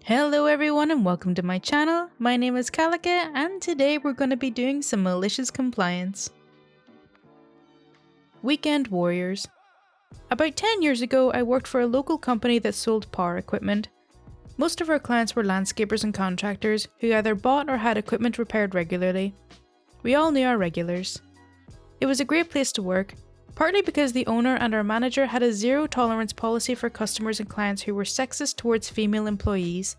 Hello everyone and welcome to my channel. My name is Kalica and today we're going to be doing some malicious compliance. Weekend Warriors. About 10 years ago I worked for a local company that sold power equipment. Most of our clients were landscapers and contractors who either bought or had equipment repaired regularly. We all knew our regulars. It was a great place to work, partly because the owner and our manager had a zero-tolerance policy for customers and clients who were sexist towards female employees.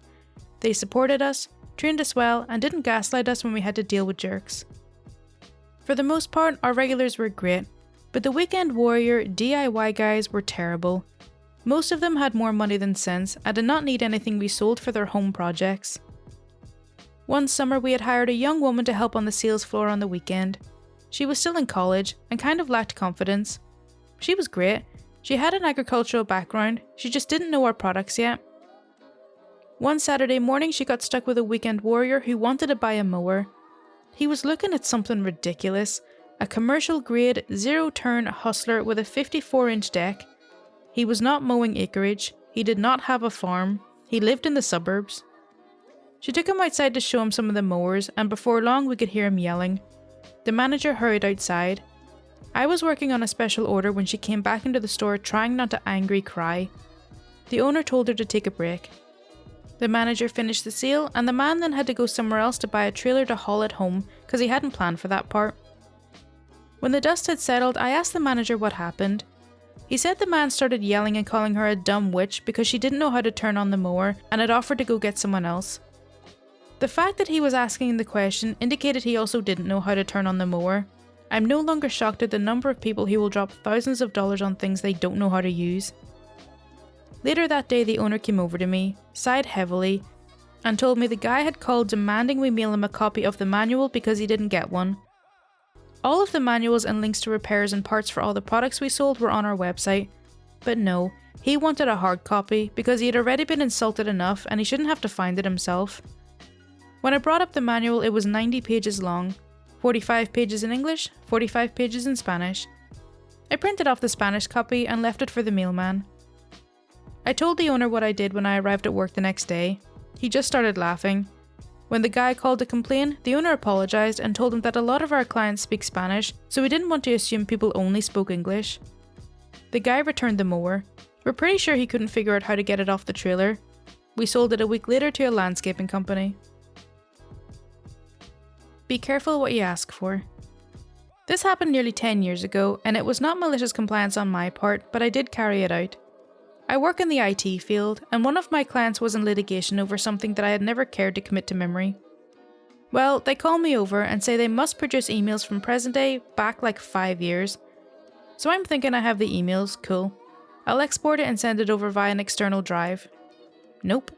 They supported us, trained us well, and didn't gaslight us when we had to deal with jerks. For the most part, our regulars were great, but the Weekend Warrior DIY guys were terrible. Most of them had more money than sense and did not need anything we sold for their home projects. One summer we had hired a young woman to help on the sales floor on the weekend. She was still in college and kind of lacked confidence. She was great. She had an agricultural background, she just didn't know our products yet. One Saturday morning she got stuck with a Weekend Warrior who wanted to buy a mower. He was looking at something ridiculous, a commercial grade zero-turn hustler with a 54-inch deck. He was not mowing acreage, he did not have a farm, he lived in the suburbs. She took him outside to show him some of the mowers and before long we could hear him yelling. The manager hurried outside. I was working on a special order when she came back into the store trying not to angry cry. The owner told her to take a break. The manager finished the sale and the man then had to go somewhere else to buy a trailer to haul it home because he hadn't planned for that part. When the dust had settled, I asked the manager what happened. He said the man started yelling and calling her a dumb witch because she didn't know how to turn on the mower and had offered to go get someone else. The fact that he was asking the question indicated he also didn't know how to turn on the mower. I'm no longer shocked at the number of people who will drop thousands of dollars on things they don't know how to use. Later that day the owner came over to me, sighed heavily, and told me the guy had called demanding we mail him a copy of the manual because he didn't get one. All of the manuals and links to repairs and parts for all the products we sold were on our website, but no, he wanted a hard copy because he had already been insulted enough and he shouldn't have to find it himself. When I brought up the manual, it was 90 pages long, 45 pages in English, 45 pages in Spanish. I printed off the Spanish copy and left it for the mailman. I told the owner what I did when I arrived at work the next day. He just started laughing. When the guy called to complain, the owner apologized and told him that a lot of our clients speak Spanish, so we didn't want to assume people only spoke English. The guy returned the mower. We're pretty sure he couldn't figure out how to get it off the trailer. We sold it a week later to a landscaping company. Be careful what you ask for. This happened nearly 10 years ago, and it was not malicious compliance on my part, but I did carry it out. I work in the IT field, and one of my clients was in litigation over something that I had never cared to commit to memory. Well, they call me over and say they must produce emails from present day back like 5 years. So I'm thinking I have the emails, cool. I'll export it and send it over via an external drive. Nope.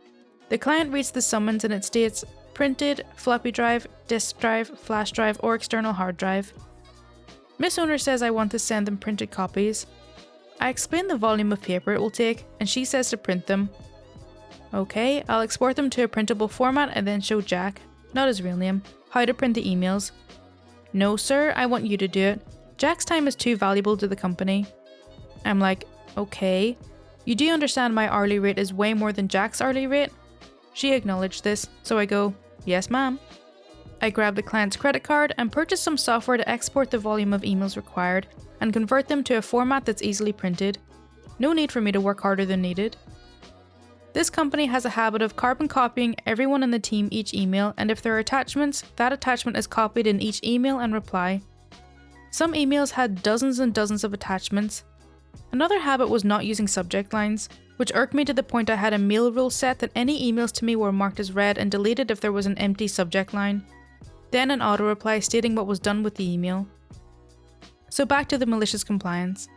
The client reads the summons and it states printed, floppy drive, disk drive, flash drive, or external hard drive. Miss Owner says I want to send them printed copies. I explain the volume of paper it will take, and she says to print them. Okay, I'll export them to a printable format and then show Jack, not his real name, how to print the emails. No sir, I want you to do it. Jack's time is too valuable to the company. I'm like, okay. You do understand my hourly rate is way more than Jack's hourly rate? She acknowledged this, so I go, yes ma'am. I grab the client's credit card and purchase some software to export the volume of emails required and convert them to a format that's easily printed. No need for me to work harder than needed. This company has a habit of carbon copying everyone in the team each email, and if there are attachments, that attachment is copied in each email and reply. Some emails had dozens and dozens of attachments. Another habit was not using subject lines, which irked me to the point I had a mail rule set that any emails to me were marked as read and deleted if there was an empty subject line. Then an auto reply stating what was done with the email. So back to the malicious compliance.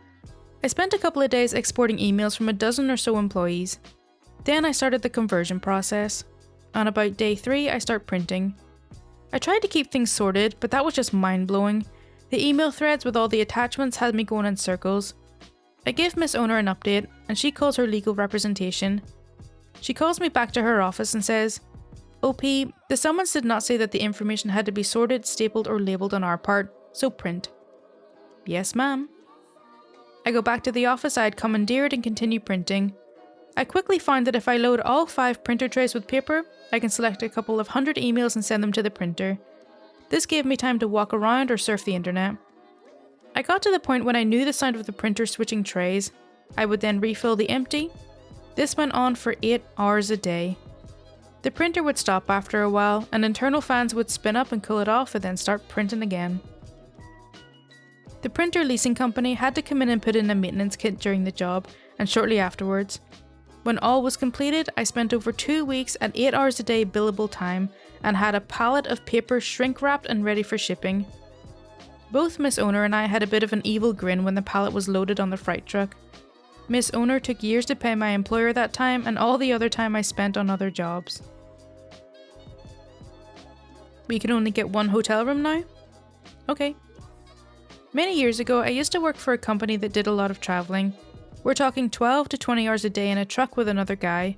I spent a couple of days exporting emails from a dozen or so employees. Then I started the conversion process. On about day 3, I start printing. I tried to keep things sorted, but that was just mind-blowing. The email threads with all the attachments had me going in circles. I give Miss Owner an update, and she calls her legal representation. She calls me back to her office and says, OP, the summons did not say that the information had to be sorted, stapled, or labelled on our part, so print. Yes, ma'am. I go back to the office I had commandeered and continue printing. I quickly found that if I load all 5 printer trays with paper, I can select a couple of 100 emails and send them to the printer. This gave me time to walk around or surf the internet. I got to the point when I knew the sound of the printer switching trays. I would then refill the empty. This went on for 8 hours a day. The printer would stop after a while, and internal fans would spin up and cool it off and then start printing again. The printer leasing company had to come in and put in a maintenance kit during the job, and shortly afterwards. When all was completed, I spent over 2 weeks at 8 hours a day billable time and had a pallet of paper shrink wrapped and ready for shipping. Both Miss Owner and I had a bit of an evil grin when the pallet was loaded on the freight truck. Miss Owner took years to pay my employer that time and all the other time I spent on other jobs. We can only get 1 hotel room now? Okay. Many years ago, I used to work for a company that did a lot of travelling. We're talking 12 to 20 hours a day in a truck with another guy,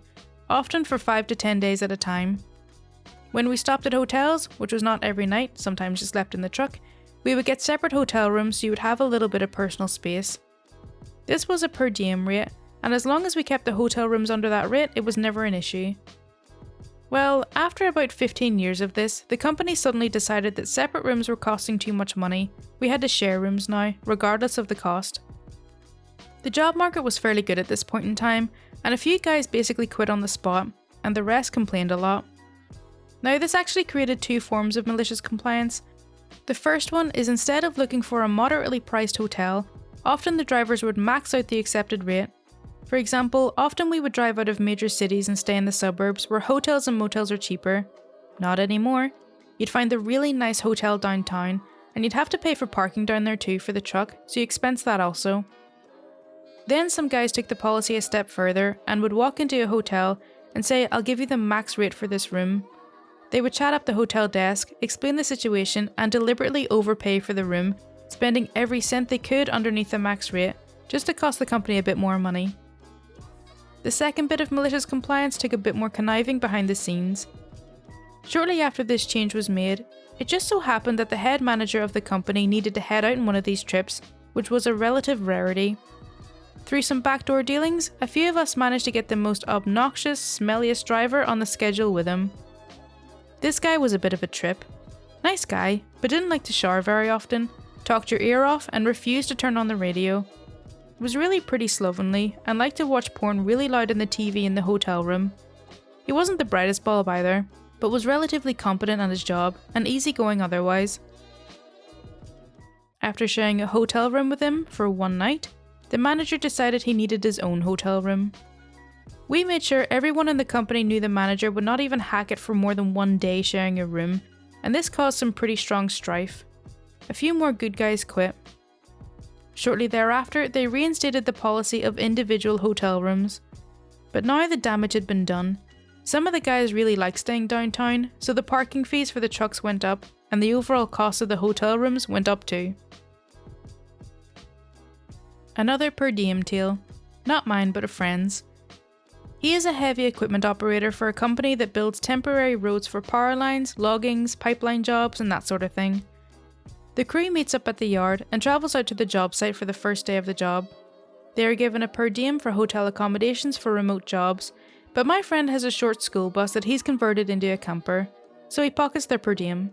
often for 5 to 10 days at a time. When we stopped at hotels, which was not every night, sometimes just slept in the truck, we would get separate hotel rooms so you would have a little bit of personal space. This was a per diem rate, and as long as we kept the hotel rooms under that rate, it was never an issue. Well, after about 15 years of this, the company suddenly decided that separate rooms were costing too much money. We had to share rooms now, regardless of the cost. The job market was fairly good at this point in time, and a few guys basically quit on the spot, and the rest complained a lot. Now, this actually created 2 forms of malicious compliance. The first one is instead of looking for a moderately priced hotel, often the drivers would max out the accepted rate. For example, often we would drive out of major cities and stay in the suburbs where hotels and motels are cheaper. Not anymore. You'd find the really nice hotel downtown, and you'd have to pay for parking down there too for the truck, so you expense that also. Then some guys took the policy a step further and would walk into a hotel and say, "I'll give you the max rate for this room." They would chat up the hotel desk, explain the situation, and deliberately overpay for the room, spending every cent they could underneath the max rate, just to cost the company a bit more money. The second bit of malicious compliance took a bit more conniving behind the scenes. Shortly after this change was made, it just so happened that the head manager of the company needed to head out on one of these trips, which was a relative rarity. Through some backdoor dealings, a few of us managed to get the most obnoxious, smelliest driver on the schedule with him. This guy was a bit of a trip. Nice guy, but didn't like to shower very often, talked your ear off, and refused to turn on the radio. Was really pretty slovenly, and liked to watch porn really loud in the TV in the hotel room. He wasn't the brightest bulb either, but was relatively competent at his job, and easygoing otherwise. After sharing a hotel room with him for 1 night, the manager decided he needed his own hotel room. We made sure everyone in the company knew the manager would not even hack it for more than 1 day sharing a room, and this caused some pretty strong strife. A few more good guys quit. Shortly thereafter, they reinstated the policy of individual hotel rooms. But now the damage had been done. Some of the guys really liked staying downtown, so the parking fees for the trucks went up, and the overall cost of the hotel rooms went up too. Another per diem tale. Not mine, but a friend's. He is a heavy equipment operator for a company that builds temporary roads for power lines, loggings, pipeline jobs, and that sort of thing. The crew meets up at the yard and travels out to the job site for the first day of the job. They are given a per diem for hotel accommodations for remote jobs, but my friend has a short school bus that he's converted into a camper, so he pockets their per diem.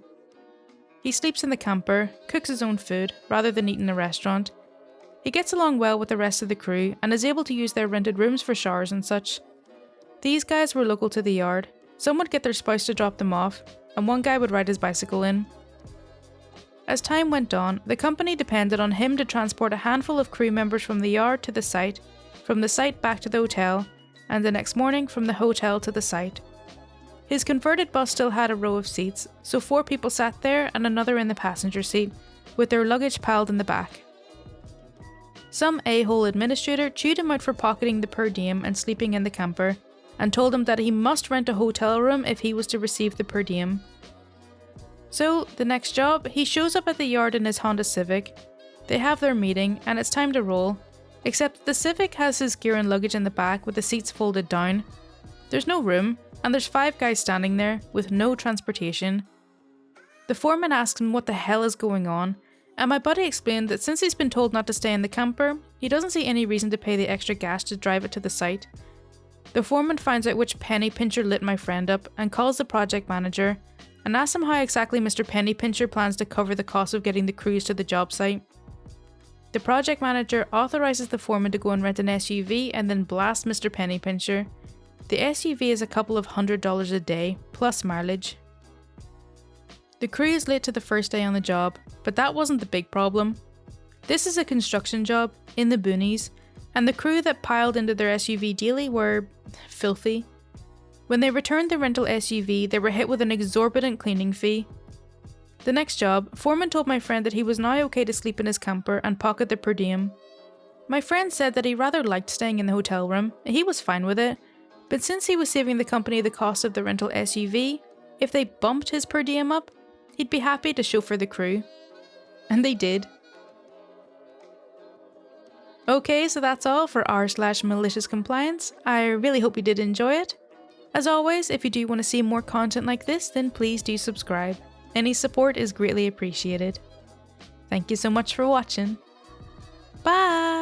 He sleeps in the camper, cooks his own food, rather than eat in a restaurant. He gets along well with the rest of the crew and is able to use their rented rooms for showers and such. These guys were local to the yard. Some would get their spouse to drop them off, and one guy would ride his bicycle in. As time went on, the company depended on him to transport a handful of crew members from the yard to the site, from the site back to the hotel, and the next morning from the hotel to the site. His converted bus still had a row of seats, so 4 people sat there and another in the passenger seat, with their luggage piled in the back. Some a-hole administrator chewed him out for pocketing the per diem and sleeping in the camper, and told him that he must rent a hotel room if he was to receive the per diem. So, the next job, he shows up at the yard in his Honda Civic. They have their meeting, and it's time to roll, except the Civic has his gear and luggage in the back with the seats folded down. There's no room, and there's 5 guys standing there, with no transportation. The foreman asks him what the hell is going on, and my buddy explained that since he's been told not to stay in the camper, he doesn't see any reason to pay the extra gas to drive it to the site. The foreman finds out which penny pincher lit my friend up and calls the project manager and asks him how exactly Mr. Penny Pincher plans to cover the cost of getting the crews to the job site. The project manager authorizes the foreman to go and rent an SUV and then blast Mr. Penny Pincher. The SUV is a couple of $100 a day, plus mileage. The crew is late to the first day on the job, but that wasn't the big problem. This is a construction job in the boonies, and the crew that piled into their SUV daily were filthy. When they returned the rental SUV, they were hit with an exorbitant cleaning fee. The next job, foreman told my friend that he was now okay to sleep in his camper and pocket the per diem. My friend said that he rather liked staying in the hotel room, and he was fine with it, but since he was saving the company the cost of the rental SUV, if they bumped his per diem up, he'd be happy to chauffeur the crew. And they did. Okay, so that's all for r/malicious-compliance. I really hope you did enjoy it. As always, if you do want to see more content like this, then please do subscribe. Any support is greatly appreciated. Thank you so much for watching. Bye!